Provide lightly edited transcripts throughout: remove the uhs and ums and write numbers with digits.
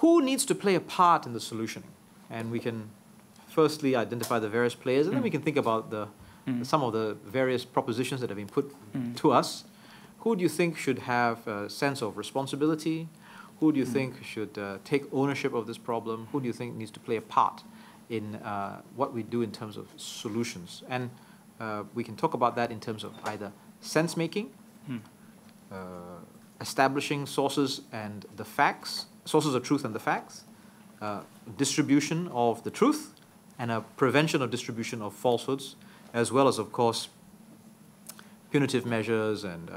who needs to play a part in the solutioning? And we can firstly identify the various players, and then we can think about some of the various propositions that have been put to us. Who do you think should have a sense of responsibility? Who do you think should take ownership of this problem? Who do you think needs to play a part in what we do in terms of solutions? And we can talk about that in terms of either sense-making, establishing sources and the facts, sources of truth and the facts, distribution of the truth, and a prevention of distribution of falsehoods, as well as, of course, punitive measures and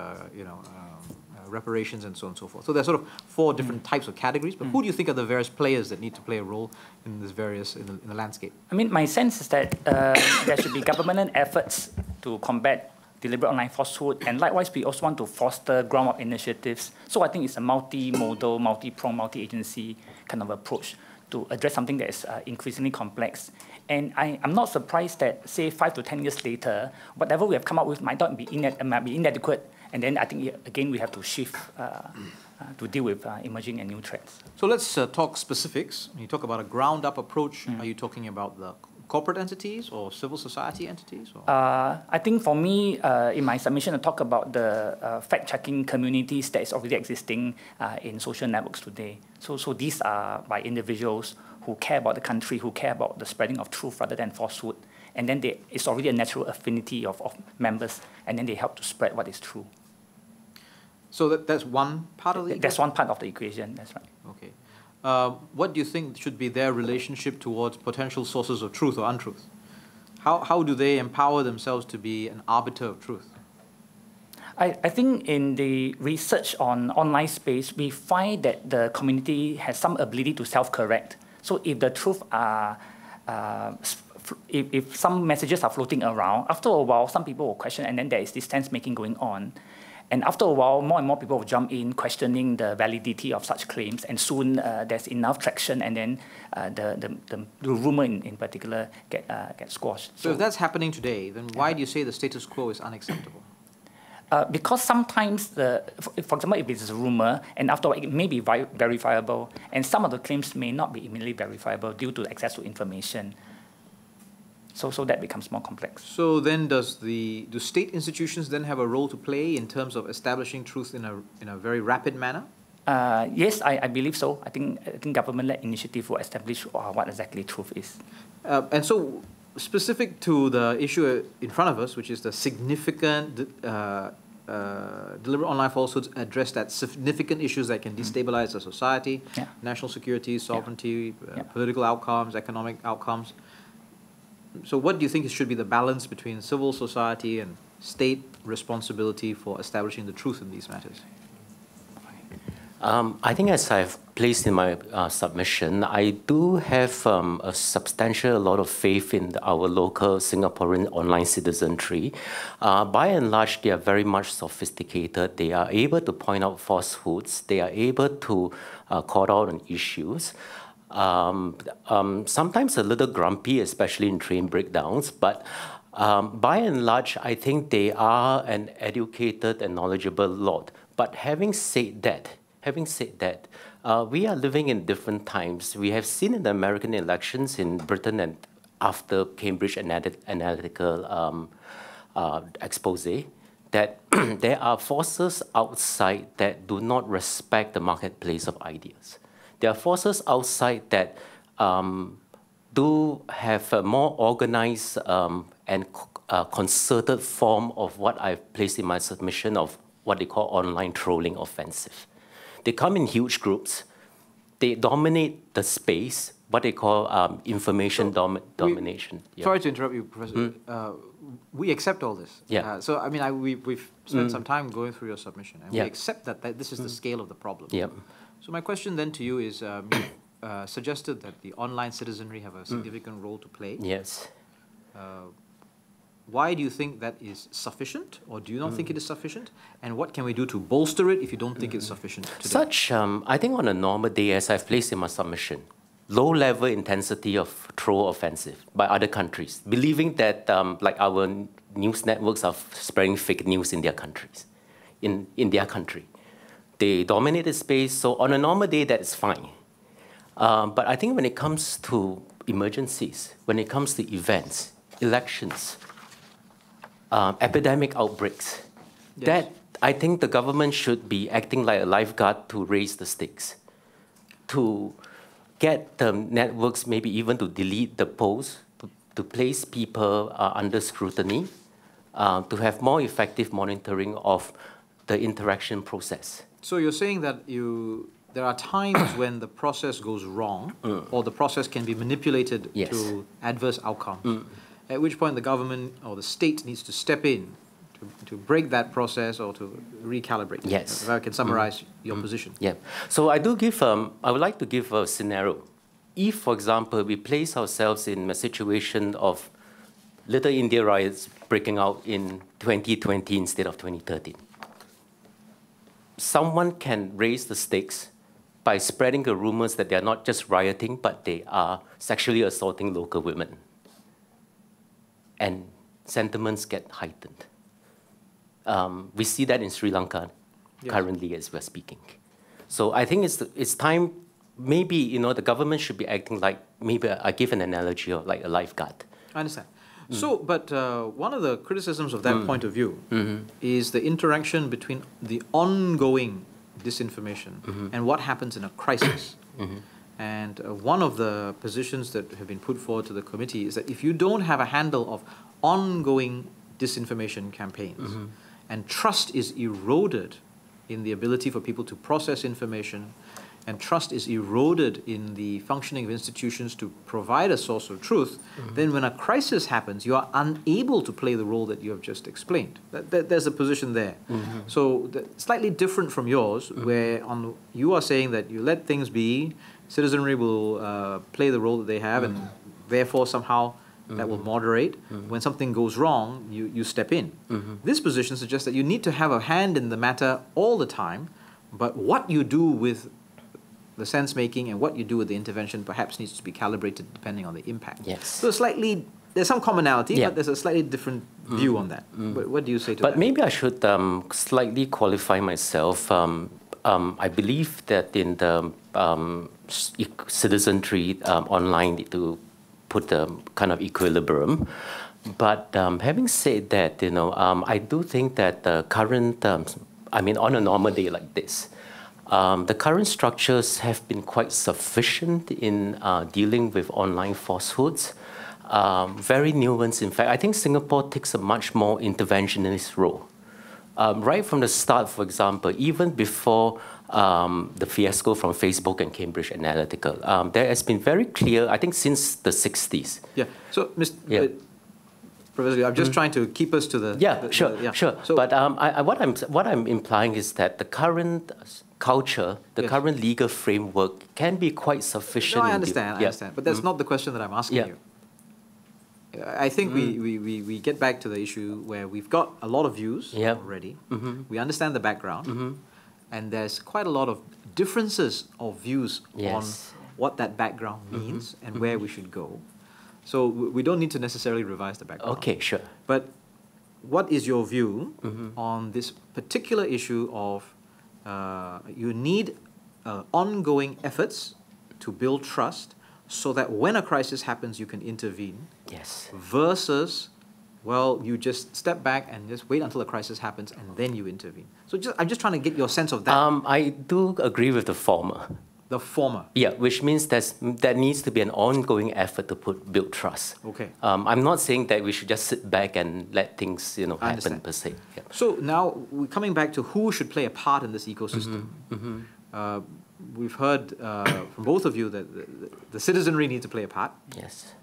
reparations and so on and so forth. So there's sort of 4 different types of categories, but who do you think are the various players that need to play a role in this in the landscape? I mean, my sense is that there should be government efforts to combat deliberate online falsehood, and likewise, we also want to foster ground-up initiatives. So I think it's a multi-modal, multi-pronged, multi-agency kind of approach to address something that is increasingly complex. And I'm not surprised that, say, 5 to 10 years later, whatever we have come up with might be inadequate. And then I think, again, we have to shift to deal with emerging and new threats. So let's talk specifics. When you talk about a ground-up approach, are you talking about the corporate entities or civil society entities? Or? I think for me, in my submission, I talk about the fact-checking communities that is already existing in social networks today. So these are by individuals who care about the country, who care about the spreading of truth rather than falsehood. And then it's already a natural affinity of members, and then they help to spread what is true. So that's one part of the equation? That's one part of the equation, that's right. Okay. What do you think should be their relationship towards potential sources of truth or untruth? How do they empower themselves to be an arbiter of truth? I think in the research on online space, we find that the community has some ability to self-correct. So if the truth are, if some messages are floating around, after a while, some people will question, and then there is this sense-making going on. And after a while, more and more people will jump in, questioning the validity of such claims, and soon there's enough traction, and then the rumor in particular gets squashed. So if that's happening today, then why do you say the status quo is unacceptable? Because sometimes, for example, if it's a rumor, and after all, it may be verifiable, and some of the claims may not be immediately verifiable due to access to information. So that becomes more complex. So then do state institutions then have a role to play in terms of establishing truth in a very rapid manner? Yes, I believe so. I think government-led initiative will establish what exactly truth is. And so specific to the issue in front of us, which is the significant deliberate online falsehoods address that significant issues that can destabilize a society, national security, sovereignty, political outcomes, economic outcomes. So what do you think should be the balance between civil society and state responsibility for establishing the truth in these matters? I think, as I've placed in my submission, I do have a substantial lot of faith in our local Singaporean online citizenry. By and large, they are very much sophisticated. They are able to point out falsehoods. They are able to call out on issues. Sometimes a little grumpy, especially in train breakdowns, but by and large, I think they are an educated and knowledgeable lot. But having said that, we are living in different times. We have seen in the American elections in Britain and after Cambridge Analytica expose that there are forces outside that do not respect the marketplace of ideas. There are forces outside that do have a more organized and concerted form of what I've placed in my submission of what they call online trolling offensive. They come in huge groups. They dominate the space, what they call information domination. Sorry to interrupt you, Professor. We accept all this. So, I mean, we've spent some time going through your submission, and we accept that this is the scale of the problem. So my question then to you is, you suggested that the online citizenry have a significant role to play. Yes. Why do you think that is sufficient, or do you not think it is sufficient? And what can we do to bolster it if you don't think it's sufficient today? I think on a normal day, as I've placed in my submission, low-level intensity of troll offensive by other countries, believing that like our news networks are spreading fake news in their countries, in their country. They dominate the space, so on a normal day, that is fine. But I think when it comes to emergencies, when it comes to events, elections, epidemic outbreaks, Yes. that I think the government should be acting like a lifeguard to raise the stakes, to get the networks maybe even to delete the posts, to place people under scrutiny, to have more effective monitoring of the interaction process. So you're saying that there are times when the process goes wrong, or the process can be manipulated Yes. to adverse outcomes, at which point the government or the state needs to step in to break that process or to recalibrate. Yes. If I can summarize your position. Yeah. So I would like to give a scenario. If, for example, we place ourselves in a situation of Little India riots breaking out in 2020 instead of 2013, someone can raise the stakes by spreading the rumors that they are not just rioting, but they are sexually assaulting local women. And sentiments get heightened. We see that in Sri Lanka currently as we're speaking. So I think it's time, maybe, the government should be acting like, maybe I give an analogy of like a lifeguard. I understand. So, but one of the criticisms of that point of view is the interaction between the ongoing disinformation and what happens in a crisis. And one of the positions that have been put forward to the committee is that if you don't have a handle of ongoing disinformation campaigns and trust is eroded in the ability for people to process information, and trust is eroded in the functioning of institutions to provide a source of truth, then when a crisis happens, you are unable to play the role that you have just explained. There's a position there. So slightly different from yours, where you are saying that you let things be, citizenry will play the role that they have, and therefore somehow that will moderate. When something goes wrong, you step in. This position suggests that you need to have a hand in the matter all the time, but what you do with the sense-making and what you do with the intervention perhaps needs to be calibrated depending on the impact. Yes. So there's some commonality, but there's a slightly different view on that. What do you say to that? But maybe I should slightly qualify myself. I believe that in the citizenry online need to put a kind of equilibrium. But having said that, I do think that the current, on a normal day like this, the current structures have been quite sufficient in dealing with online falsehoods. Very nuanced, in fact. I think Singapore takes a much more interventionist role. Right from the start, for example, even before the fiasco from Facebook and Cambridge Analytica, there has been very clear, I think since the 60s. Yeah, so Professor Liew, I'm just trying to keep us to the... Sure. So, but what I'm implying is that the current culture, the current legal framework can be quite sufficient. No, I understand, but that's not the question that I'm asking you. I think we get back to the issue where we've got a lot of views already. We understand the background, and there's quite a lot of differences of views on what that background means and where we should go. So we don't need to necessarily revise the background. Okay, sure. But what is your view on this particular issue of you need ongoing efforts to build trust so that when a crisis happens, you can intervene? Yes. Versus, well, you just step back and just wait until a crisis happens and then you intervene. So I'm just trying to get your sense of that. I do agree with the former. The former? Yeah, which means there needs to be an ongoing effort to build trust. Okay. I'm not saying that we should just sit back and let things happen per se. Yeah. So now, we're coming back to who should play a part in this ecosystem. We've heard from both of you that the citizenry need to play a part. Yes.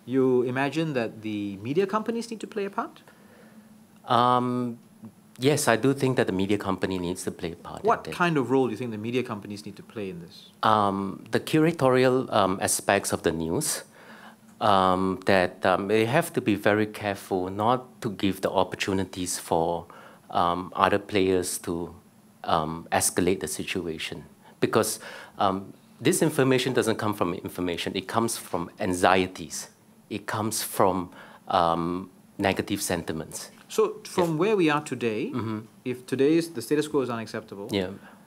You imagine that the media companies need to play a part? Yes, I do think that the media company needs to play a part. What kind of role do you think the media companies need to play in this? The curatorial aspects of the news, that they have to be very careful not to give the opportunities for other players to escalate the situation. Because this information doesn't come from information, it comes from anxieties. It comes from negative sentiments. So from where we are today, if the status quo is unacceptable,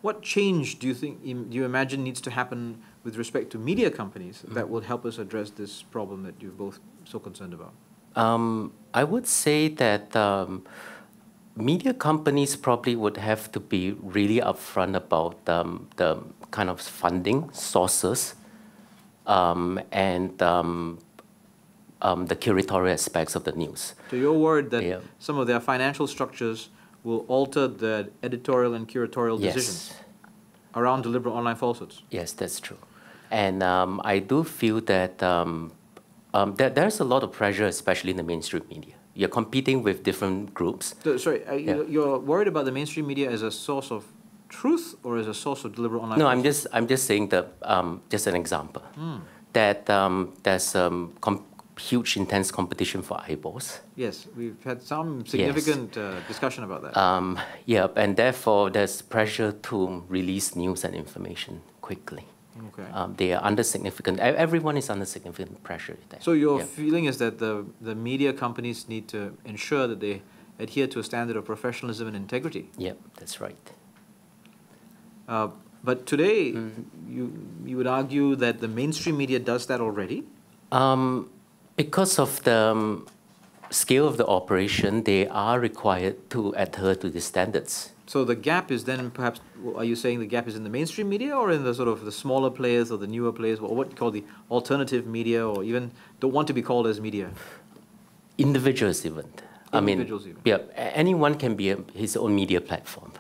what change do you imagine needs to happen with respect to media companies that will help us address this problem that you're both so concerned about? I would say that media companies probably would have to be really upfront about the kind of funding sources and the curatorial aspects of the news. So you're worried that some of their financial structures will alter the editorial and curatorial decisions around deliberate online falsehoods? Yes, that's true. And I do feel that there's a lot of pressure, especially in the mainstream media. You're competing with different groups. So, sorry, you're worried about the mainstream media as a source of truth or as a source of deliberate online falsehoods? I'm just saying that, just an example, that there's huge, intense competition for eyeballs. Yes, we've had some significant discussion about that. And therefore there's pressure to release news and information quickly. Okay. They are under significant, everyone is under significant pressure there. So your feeling is that the media companies need to ensure that they adhere to a standard of professionalism and integrity? Yep, that's right. But today, you would argue that the mainstream media does that already? Because of the scale of the operation, they are required to adhere to the standards. So the gap is then perhaps, are you saying the gap is in the mainstream media or in the sort of the smaller players or the newer players, or what you call the alternative media, or even don't want to be called as media? Individuals even. Individuals even. Yeah, anyone can be his own media platform.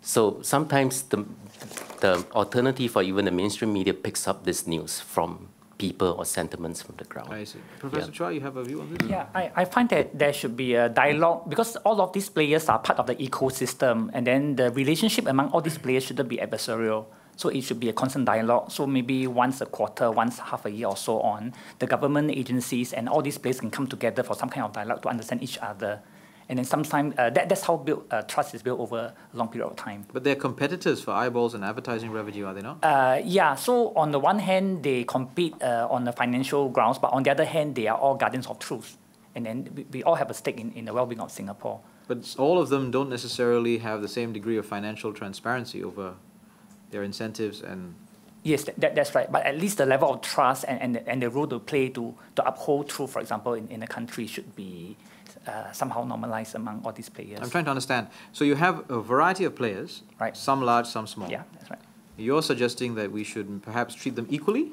So sometimes the alternative or even the mainstream media picks up this news from people or sentiments from the ground. I see. Professor Chua, you have a view on this? Yeah, I find that there should be a dialogue because all of these players are part of the ecosystem, and then the relationship among all these players shouldn't be adversarial. So it should be a constant dialogue. So maybe once a quarter, once half a year or so on, the government agencies and all these players can come together for some kind of dialogue to understand each other. And then sometimes that's how trust is built over a long period of time. But they're competitors for eyeballs and advertising revenue, are they not? Yeah, so on the one hand, they compete on the financial grounds, but on the other hand, they are all guardians of truth. And then we all have a stake in the well-being of Singapore. But all of them don't necessarily have the same degree of financial transparency over their incentives and... Yes, that's right. But at least the level of trust and the role to play to uphold truth, for example, in the country should be somehow normalized among all these players. I'm trying to understand. So you have a variety of players, right? Some large, some small. Yeah, that's right. You're suggesting that we should perhaps treat them equally?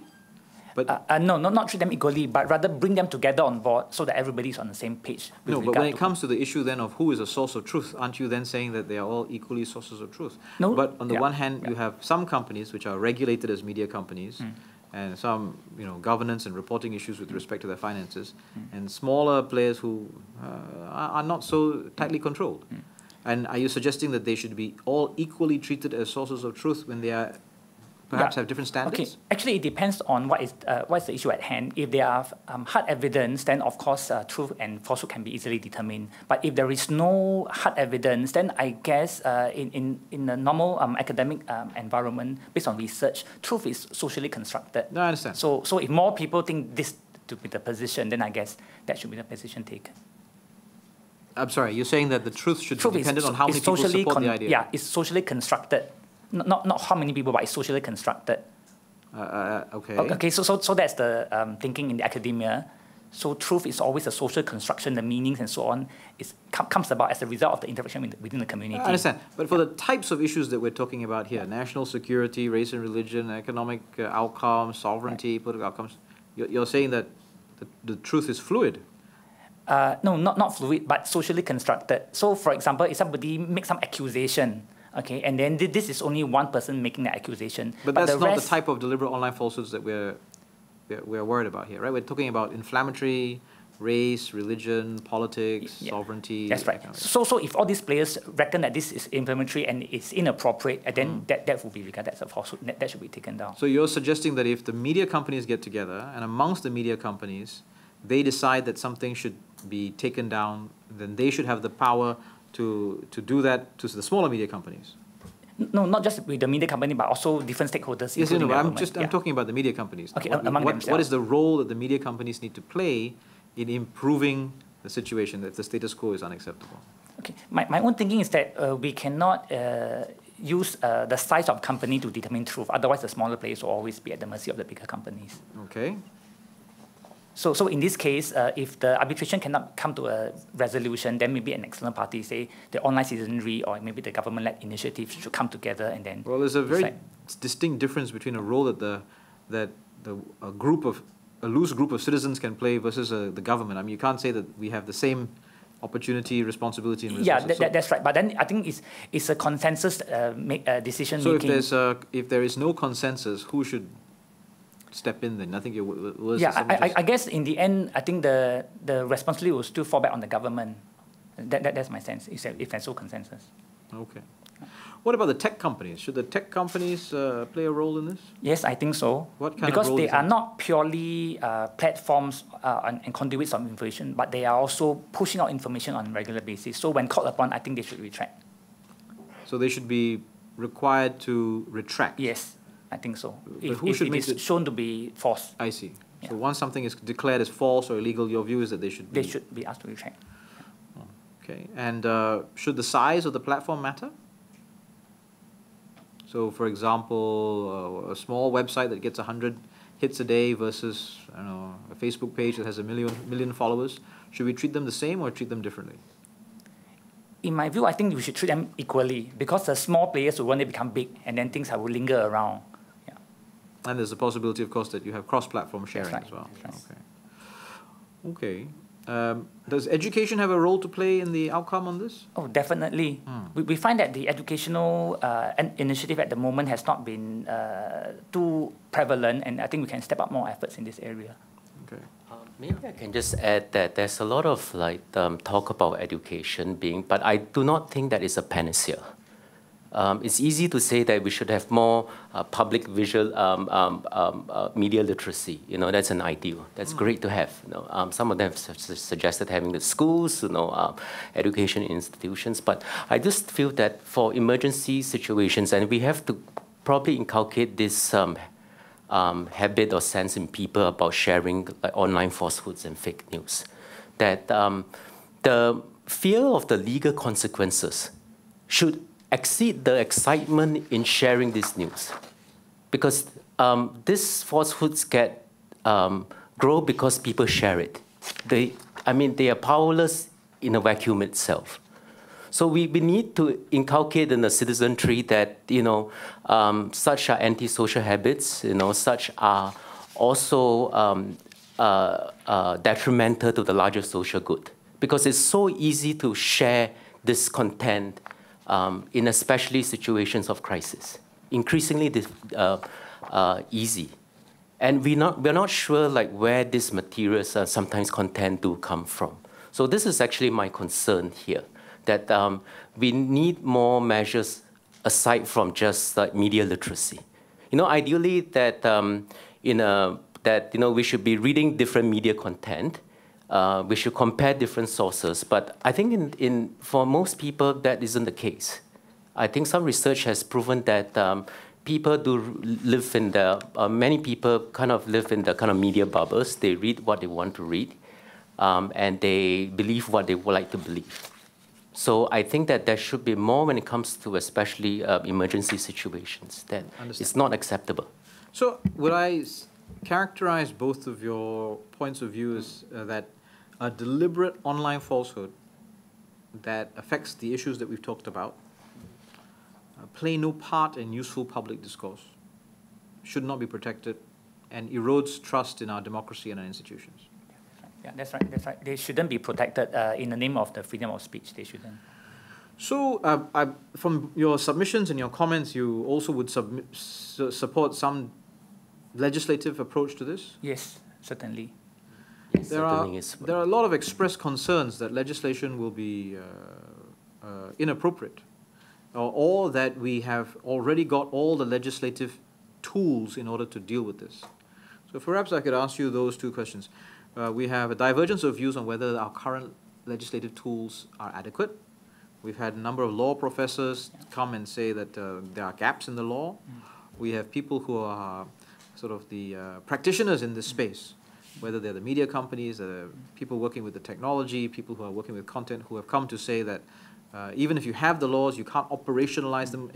But no, not treat them equally, but rather bring them together on board so that everybody's on the same page. No, but when it comes to the issue then of who is a source of truth, aren't you then saying that they are all equally sources of truth? No. But on the one hand, you have some companies which are regulated as media companies, and some governance and reporting issues with respect to their finances, and smaller players who are not so tightly controlled. And are you suggesting that they should be all equally treated as sources of truth when they are perhaps have different standards? Okay, actually it depends on what is the issue at hand. If there are hard evidence, then of course truth and falsehood can be easily determined. But if there is no hard evidence, then I guess in a normal academic environment, based on research, truth is socially constructed. No, I understand. So if more people think this to be the position, then I guess that should be the position taken. I'm sorry, you're saying that the truth should be dependent on how many people support the idea? Yeah, it's socially constructed. Not how many people, but it's socially constructed. Okay. Okay, so that's the thinking in the academia. So truth is always a social construction, the meanings and so on comes about as a result of the interaction within the community. I understand. But for the types of issues that we're talking about here, national security, race and religion, economic outcomes, sovereignty, political outcomes, you're saying that the truth is fluid? No, not fluid, but socially constructed. So for example, if somebody makes some accusation, okay, and then this is only one person making the accusation. But that's not the type of deliberate online falsehoods that we're worried about here, right? We're talking about inflammatory, race, religion, politics, sovereignty. That's right. So if all these players reckon that this is inflammatory and it's inappropriate, then that will be regarded as a falsehood. That should be taken down. So you're suggesting that if the media companies get together, and amongst the media companies, they decide that something should be taken down, then they should have the power to do that to the smaller media companies? No, not just with the media company, but also different stakeholders. Yes, no, I'm talking about the media companies. Okay, what is the role that the media companies need to play in improving the situation if the status quo is unacceptable? Okay, my own thinking is that we cannot use the size of company to determine truth. Otherwise, the smaller players will always be at the mercy of the bigger companies. Okay. So in this case, if the arbitration cannot come to a resolution, then maybe an external party, say the online citizenry or maybe the government-led initiative should come together and then. Well, there's a very distinct difference between a role that a loose group of citizens can play versus the government. I mean, you can't say that we have the same opportunity, responsibility, and resources. Yeah, that's right. But then I think it's a consensus decision making. So if there is no consensus, who should step in then? I think I guess in the end, I think the responsibility will still fall back on the government. That's my sense, if there's no consensus. Okay. What about the tech companies? Should the tech companies play a role in this? Yes, I think so. What kind because of role they is are that? not purely platforms and conduits of information, but they are also pushing out information on a regular basis. So when called upon, I think they should retract. So they should be required to retract? Yes, I think so. But If who should it make is shown to be false. I see. Yeah. So once something is declared as false or illegal, your view is that they should be asked to retract. Okay. And should the size of the platform matter? So, for example, a small website that gets 100 hits a day versus, I don't know, a Facebook page that has a million followers, should we treat them the same or treat them differently? In my view, I think we should treat them equally because the small players will one day become big and then things will linger around. Yeah. And there's a possibility, of course, that you have cross-platform sharing That's right. as well. That's right. Okay. Does education have a role to play in the outcome on this? Oh, definitely. We find that the educational initiative at the moment has not been too prevalent, and I think we can step up more efforts in this area. Okay. Maybe I can just add that there's a lot of talk about education but I do not think that is a panacea. It's easy to say that we should have more public visual media literacy. That's an ideal. That's great to have. Some of them have suggested having the schools, education institutions. But I just feel that for emergency situations, and we have to probably inculcate this habit or sense in people about sharing online falsehoods and fake news. That the fear of the legal consequences should exceed the excitement in sharing this news, because these falsehoods grow because people share it. They are powerless in a vacuum itself. So we need to inculcate in the citizenry that such are antisocial habits. Such are also detrimental to the larger social good, because it's so easy to share this content in especially situations of crisis, increasingly easy. And we're not sure where these materials sometimes content do come from. So this is actually my concern here, that we need more measures aside from just media literacy. Ideally that we should be reading different media content. We should compare different sources, but I think for most people that isn't the case. I think some research has proven that people do live many people kind of live in the kind of media bubbles. They read what they want to read, and they believe what they would like to believe. So I think that there should be more when it comes to especially emergency situations. That it's not acceptable. So would I characterize both of your points of view as that a deliberate online falsehood that affects the issues that we've talked about play no part in useful public discourse, should not be protected, and erodes trust in our democracy and our institutions? Yeah, that's right. They shouldn't be protected in the name of the freedom of speech. They shouldn't. So from your submissions and your comments, you also would support some legislative approach to this? Yes, certainly. Yes, there are a lot of expressed concerns that legislation will be inappropriate, or that we have already got all the legislative tools in order to deal with this. So perhaps I could ask you those two questions. We have a divergence of views on whether our current legislative tools are adequate. We've had a number of law professors come and say that there are gaps in the law. We have people who are sort of the practitioners in this space, whether they're the media companies, people working with the technology, people who are working with content, who have come to say that even if you have the laws, you can't operationalize them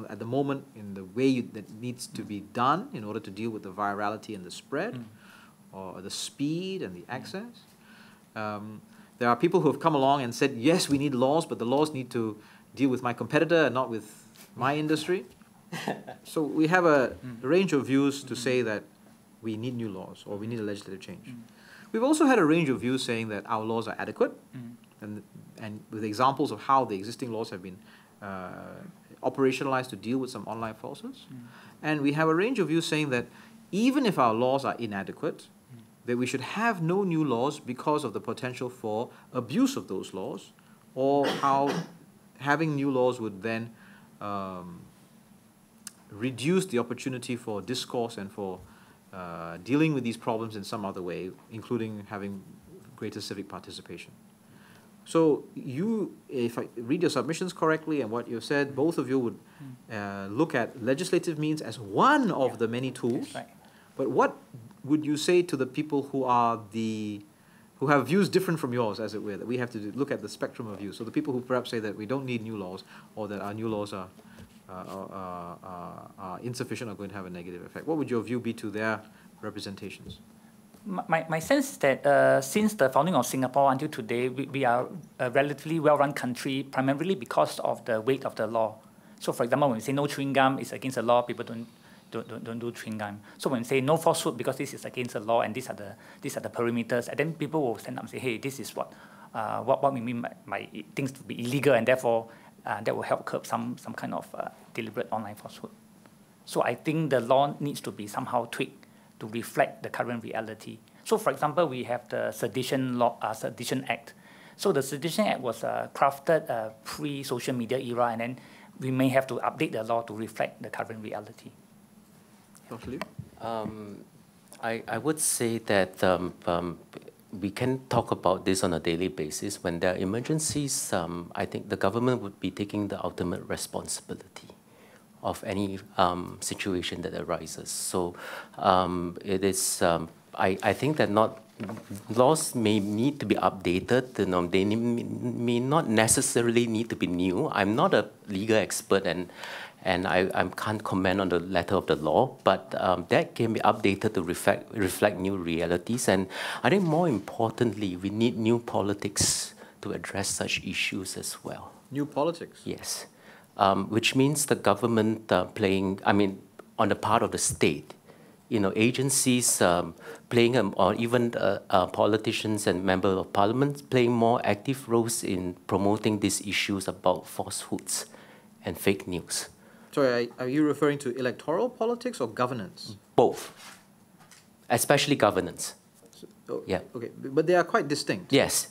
at the moment in the way that needs to be done in order to deal with the virality and the spread, or the speed and the access. There are people who have come along and said, yes, we need laws, but the laws need to deal with my competitor and not with my industry. So we have a range of views to say that we need new laws or we need a legislative change. We've also had a range of views saying that our laws are adequate, and with examples of how the existing laws have been operationalized to deal with some online falsehoods. And we have a range of views saying that even if our laws are inadequate, that we should have no new laws because of the potential for abuse of those laws, or how having new laws would then reduce the opportunity for discourse and for dealing with these problems in some other way, including having greater civic participation. So you, if I read your submissions correctly and what you've said, both of you would look at legislative means as one of the many tools. Right. But what would you say to the people who have views different from yours, as it were, that we have to look at the spectrum of views? So the people who perhaps say that we don't need new laws, or that our new laws are insufficient or going to have a negative effect. What would your view be to their representations? My sense is that since the founding of Singapore until today, we are a relatively well-run country, primarily because of the weight of the law. So for example, when we say no chewing gum is against the law, people don't do chewing gum. So when we say no falsehood because this is against the law and these are the perimeters, and then people will stand up and say, hey, this is what we mean by things to be illegal, and therefore that will help curb some kind of deliberate online falsehood. So I think the law needs to be somehow tweaked to reflect the current reality. So for example, we have the Sedition Act. So the Sedition Act was crafted pre-social media era, and then we may have to update the law to reflect the current reality. Dr. Liew? I would say that we can talk about this on a daily basis. When there are emergencies, I think the government would be taking the ultimate responsibility of any situation that arises. So it is, I think that laws may need to be updated. They may not necessarily need to be new. I'm not a legal expert, and I can't comment on the letter of the law, but that can be updated to reflect new realities. And I think more importantly, we need new politics to address such issues as well. New politics? Yes. Which means the government playing, on the part of the state, agencies playing, or even politicians and members of parliament playing more active roles in promoting these issues about falsehoods and fake news. Sorry, are you referring to electoral politics or governance? Both, especially governance. Yeah. Okay, but they are quite distinct. Yes.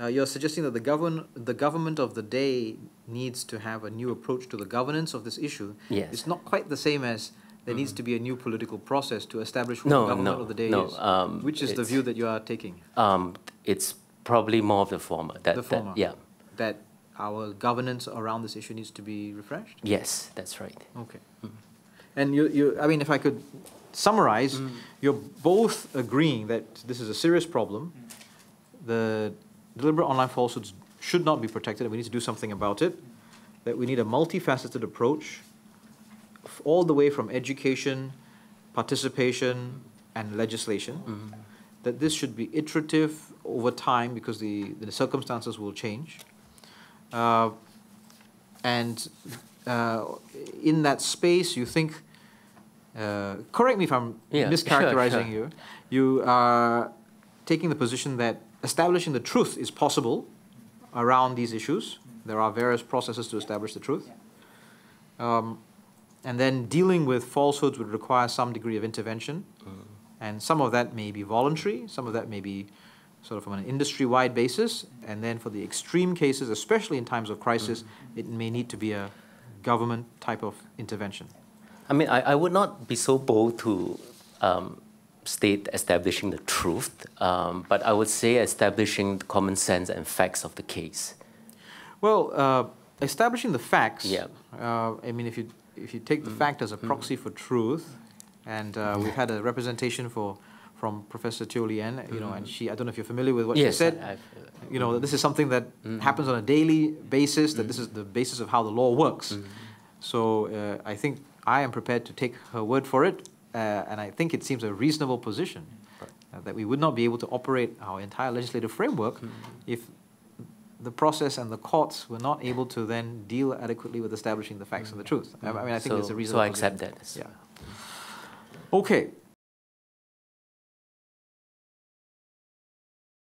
You're suggesting that the government of the day needs to have a new approach to the governance of this issue. Yes. It's not quite the same as there needs to be a new political process to establish who the government of the day is. Which is the view that you are taking? It's probably more of the former. The former? Yeah. That our governance around this issue needs to be refreshed? Yes, that's right. Okay. And if I could summarize, you're both agreeing that this is a serious problem. The deliberate online falsehoods should not be protected, and we need to do something about it. That we need a multifaceted approach, all the way from education, participation, and legislation. That this should be iterative over time because the circumstances will change. And in that space, you think, correct me if I'm mischaracterizing you, you are taking the position that establishing the truth is possible around these issues. There are various processes to establish the truth. And then dealing with falsehoods would require some degree of intervention. And some of that may be voluntary, some of that may be sort of on an industry-wide basis. And then for the extreme cases, especially in times of crisis, it may need to be a government type of intervention. I would not be so bold to state establishing the truth, but I would say establishing the common sense and facts of the case. Well, establishing the facts, if you take the fact as a proxy for truth, and we've had a representation for from Professor Teo Lien, you know, and I don't know if you're familiar with what she said. You know, that this is something that happens on a daily basis, that this is the basis of how the law works. So I think I am prepared to take her word for it, and I think it seems a reasonable position that we would not be able to operate our entire legislative framework if the process and the courts were not able to then deal adequately with establishing the facts and the truth. I mean, I think it's a reasonable So I accept that. Yeah. Okay.